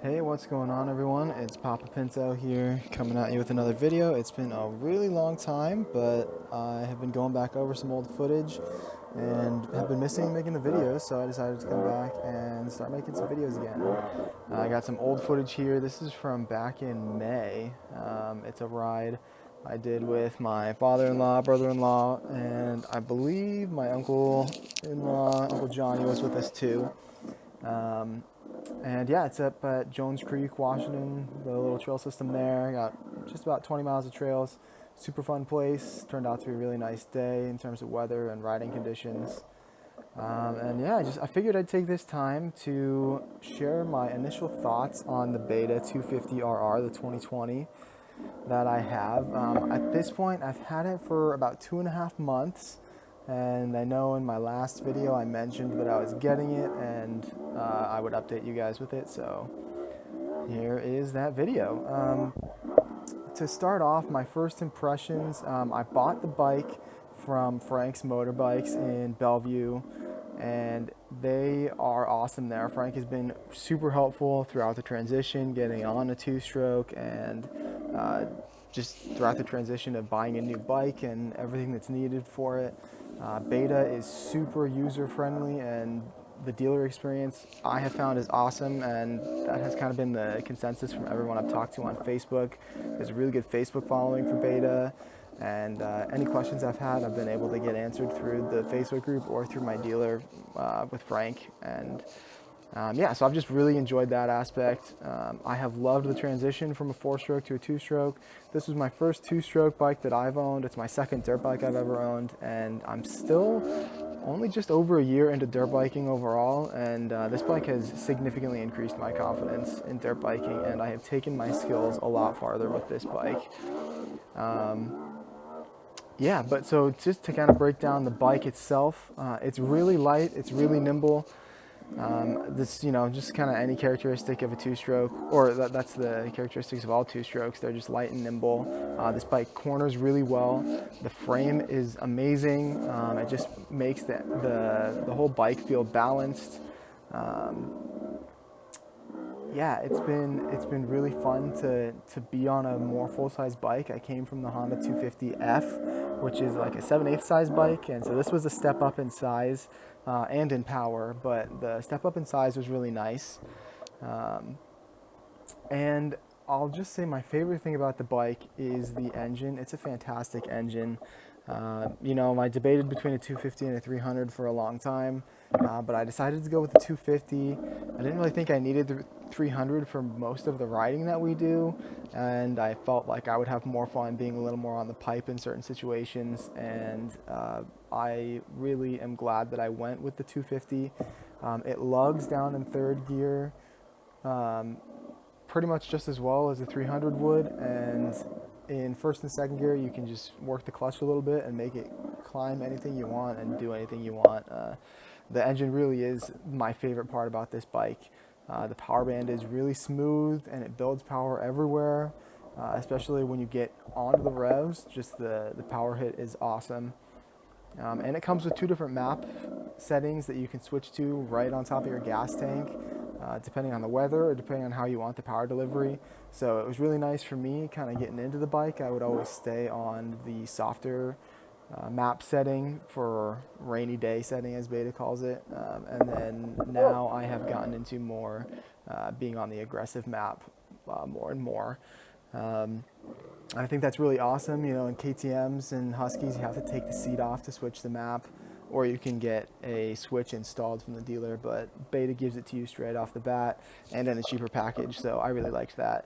Hey, what's going on everyone? It's Papa Pinto here coming at you with another video. It's been a really long time, but I have been going back over some old footage and have been missing making the videos, so I decided to come back and start making some videos again. I got some old footage here. This is from back in May. It's a ride I did with my father-in-law, brother-in-law, and I believe my uncle-in-law, Uncle Johnny was with us too. And yeah, it's up at Jones Cree, Washington, the little trail system there. Got just about 20 miles of trails. Super fun place. Turned out to be a really nice day in terms of weather and riding conditions. And yeah, I figured I'd take this time to share my initial thoughts on the Beta 250RR, the 2020 that I have. At this point, I've had it for about 2.5 months. And I know in my last video I mentioned that I was getting it and I would update you guys with it, so here is that video. To start off, my first impressions, I bought the bike from Frank's Motorbikes in Bellevue, and they are awesome there. Frank has been super helpful throughout the transition, getting on a two-stroke, and just throughout the transition of buying a new bike and everything that's needed for it. Beta is super user-friendly, and the dealer experience I have found is awesome, and that has kind of been the consensus from everyone I've talked to on Facebook. There's a really good Facebook following for Beta, and any questions I've had, I've been able to get answered through the Facebook group or through my dealer with Frank. And yeah, so I've just really enjoyed that aspect. I have loved the transition from a 4-stroke to a 2-stroke. This was my first 2-stroke bike that I've owned. It's my second dirt bike I've ever owned, and I'm still only just over a year into dirt biking overall, and this bike has significantly increased my confidence in dirt biking, and I have taken my skills a lot farther with this bike. Yeah, but so just to kind of break down the bike itself, it's really light, it's really nimble. This, just kind of any characteristic of a 2-stroke, or that's the characteristics of all 2-strokes. They're just light and nimble. This bike corners really well. The frame is amazing. It just makes the whole bike feel balanced. Yeah, it's been really fun to be on a more full-size bike. I came from the Honda 250F, which is like a 7/8 size bike, and so this was a step up in size and in power, but the step up in size was really nice. And I'll just say my favorite thing about the bike is the engine. It's a fantastic engine. I debated between a 250 and a 300 for a long time, but I decided to go with the 250. I didn't really think I needed the 300 for most of the riding that we do, and I felt like I would have more fun being a little more on the pipe in certain situations, and I really am glad that I went with the 250. It lugs down in third gear pretty much just as well as the 300 would, and in first and second gear you can just work the clutch a little bit and make it climb anything you want and do anything you want. The engine really is my favorite part about this bike. The power band is really smooth and it builds power everywhere, especially when you get onto the revs. Just the power hit is awesome. And it comes with 2 different map settings that you can switch to right on top of your gas tank, depending on the weather or depending on how you want the power delivery. So it was really nice for me kind of getting into the bike. I would always stay on the softer map setting for rainy day setting, as Beta calls it. And then now I have gotten into more being on the aggressive map more and more. I think that's really awesome. In KTMs and Huskies, you have to take the seat off to switch the map, or you can get a switch installed from the dealer, but Beta gives it to you straight off the bat and in a cheaper package, so I really liked that.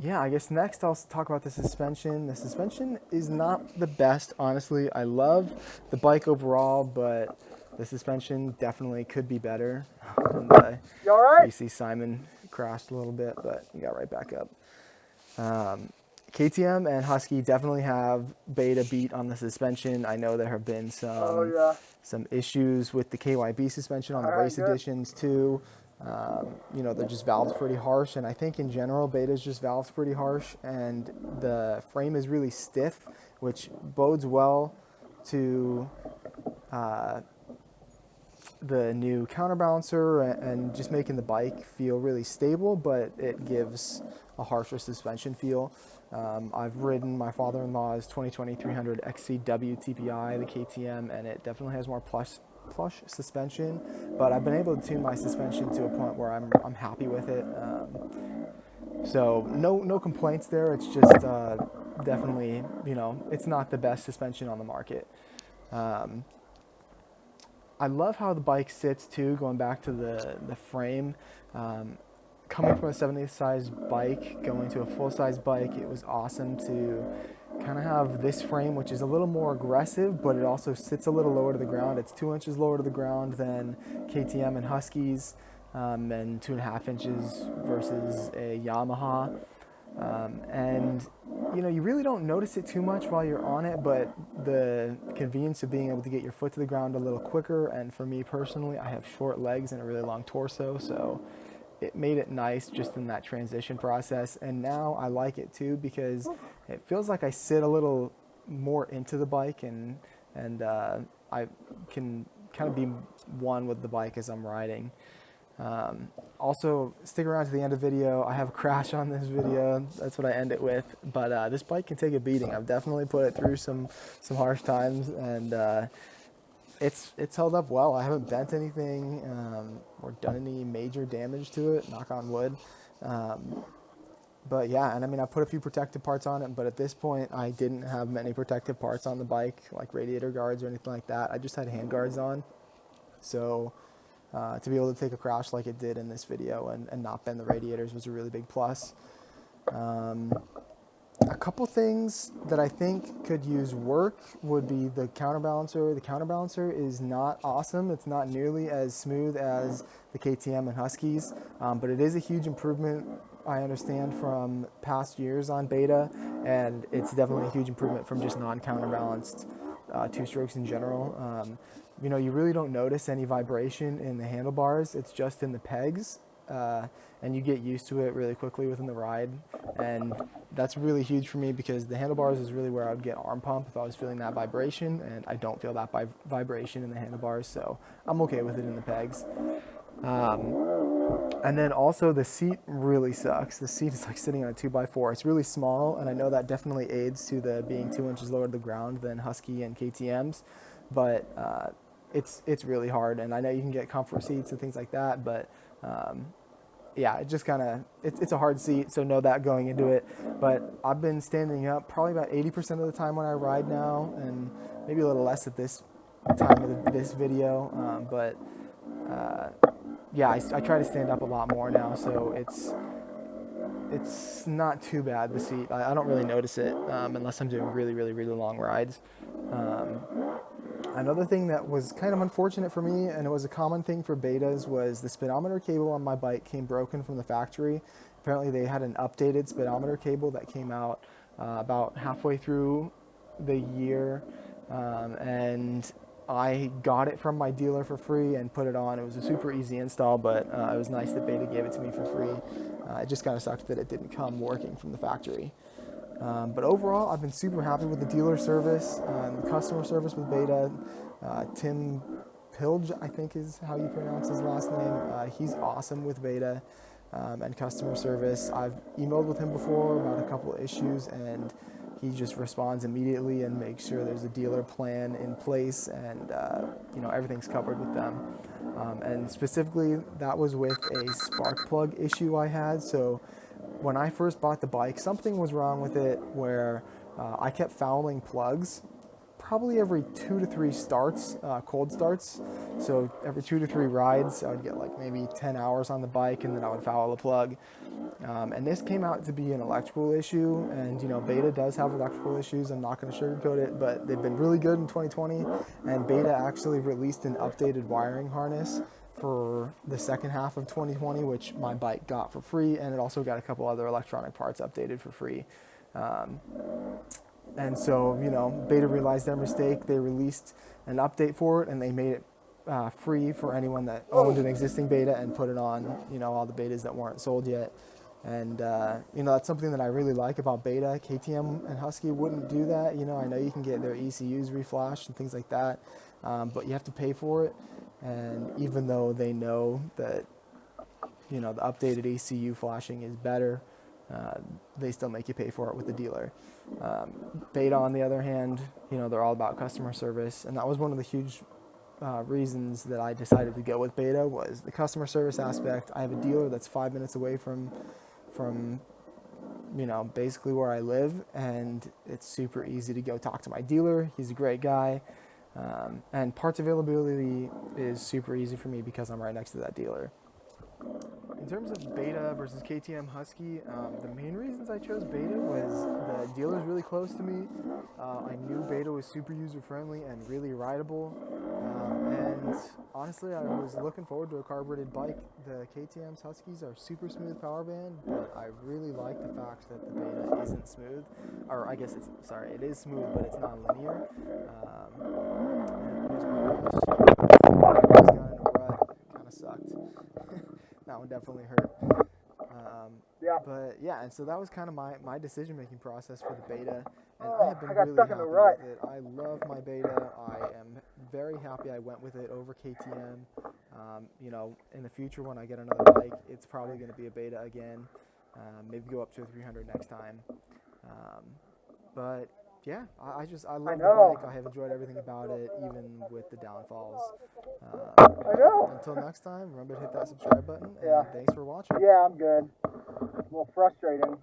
Yeah, I guess next I'll talk about the suspension. The suspension is not the best, honestly. I love the bike overall, but the suspension definitely could be better. And, you all right? You see Simon crashed a little bit, but he got right back up. KTM and Husky definitely have Beta beat on the suspension. I know there have been some issues with the KYB suspension on the race editions too. They're just valved pretty harsh, and I think in general Beta's just valved pretty harsh, and the frame is really stiff, which bodes well to the new counterbalancer and just making the bike feel really stable, but it gives a harsher suspension feel. I've ridden my father-in-law's 2020 300 XCW TPI, the KTM, and it definitely has more plush suspension, but I've been able to tune my suspension to a point where I'm happy with it. So no complaints there. It's just definitely, it's not the best suspension on the market. I love how the bike sits too, going back to the frame. Coming from a 70th size bike, going to a full-size bike, it was awesome to kind of have this frame, which is a little more aggressive, but it also sits a little lower to the ground. It's 2 inches lower to the ground than KTM and Huskies, and 2.5 inches versus a Yamaha. And you really don't notice it too much while you're on it, but the convenience of being able to get your foot to the ground a little quicker, and for me personally, I have short legs and a really long torso, so it made it nice just in that transition process. And now I like it too because it feels like I sit a little more into the bike, and I can kind of be one with the bike as I'm riding. Also, stick around to the end of the video. I have a crash on this video. That's what I end it with. But this bike can take a beating. I've definitely put it through some harsh times, and it's held up well. I haven't bent anything or done any major damage to it, knock on wood. But yeah, and I mean, I put a few protective parts on it, but at this point, I didn't have many protective parts on the bike, like radiator guards or anything like that. I just had hand guards on. So to be able to take a crash like it did in this video and not bend the radiators was a really big plus. A couple things that I think could use work would be the counterbalancer. The counterbalancer is not awesome. It's not nearly as smooth as the KTM and Huskies, but it is a huge improvement, I understand, from past years on Beta, and it's definitely a huge improvement from just non-counterbalanced two-strokes in general. You really don't notice any vibration in the handlebars. It's just in the pegs, and you get used to it really quickly within the ride. And that's really huge for me because the handlebars is really where I would get arm pump if I was feeling that vibration, and I don't feel that vibration in the handlebars, so I'm okay with it in the pegs. And then also the seat really sucks. The seat is like sitting on a 2x4. It's really small, and I know that definitely aids to the being 2 inches lower to the ground than Husky and KTM's, but it's really hard. And I know you can get comfort seats and things like that, but yeah, it just kind of, it's a hard seat, so know that going into it. But I've been standing up probably about 80% of the time when I ride now, and maybe a little less at this time of this video, but yeah, I try to stand up a lot more now, so it's not too bad, the seat. I don't really notice it unless I'm doing really, really, really long rides. Another thing that was kind of unfortunate for me, and it was a common thing for betas, was the speedometer cable on my bike came broken from the factory. Apparently they had an updated speedometer cable that came out about halfway through the year, and I got it from my dealer for free and put it on. It was a super easy install, but it was nice that Beta gave it to me for free. It just kind of sucked that it didn't come working from the factory. But overall, I've been super happy with the dealer service and the customer service with Beta. Tim Pilge, I think is how you pronounce his last name. He's awesome with Beta and customer service. I've emailed with him before about a couple of issues, and he just responds immediately and makes sure there's a dealer plan in place, and everything's covered with them. And specifically, that was with a spark plug issue I had. So when I first bought the bike, something was wrong with it where I kept fouling plugs probably every 2 to 3 starts, cold starts. So every 2 to 3 rides, I would get like maybe 10 hours on the bike, and then I would foul a plug. And this came out to be an electrical issue, and Beta does have electrical issues. I'm not going to sugarcoat it, but they've been really good in 2020, and Beta actually released an updated wiring harness for the second half of 2020, which my bike got for free, and it also got a couple other electronic parts updated for free. And so, Beta realized their mistake. They released an update for it, and they made it free for anyone that owned an existing Beta and put it on, all the Betas that weren't sold yet. And, that's something that I really like about Beta. KTM and Husky wouldn't do that. I know you can get their ECUs reflashed and things like that, but you have to pay for it. And even though they know that, the updated ECU flashing is better, they still make you pay for it with the dealer. Beta, on the other hand, they're all about customer service, and that was one of the huge reasons that I decided to go with Beta was the customer service aspect. I have a dealer that's 5 minutes away from basically where I live, and it's super easy to go talk to my dealer. He's a great guy, and parts availability is super easy for me because I'm right next to that dealer. In terms of Beta versus KTM Husky, the main reasons I chose Beta was the dealer's really close to me. I knew Beta was super user-friendly and really rideable. And honestly, I was looking forward to a carbureted bike. The KTM's Huskies are super smooth power band, but I really like the fact that the Beta isn't smooth. Or I guess it is smooth, but it's not linear. And here's my gosh. I just got in a rut. Kind of sucked. That one definitely hurt. But yeah, and so that was kind of my decision-making process for the Beta, and I have been really happy with it. I love my Beta. I am very happy I went with it over KTM. In the future when I get another bike, it's probably going to be a Beta again. Maybe go up to a 300 next time. But yeah, I love the bike. I have enjoyed everything about it, even with the downfalls. Until next time, remember to hit that subscribe button, and thanks for watching. Yeah, I'm good. A little frustrating.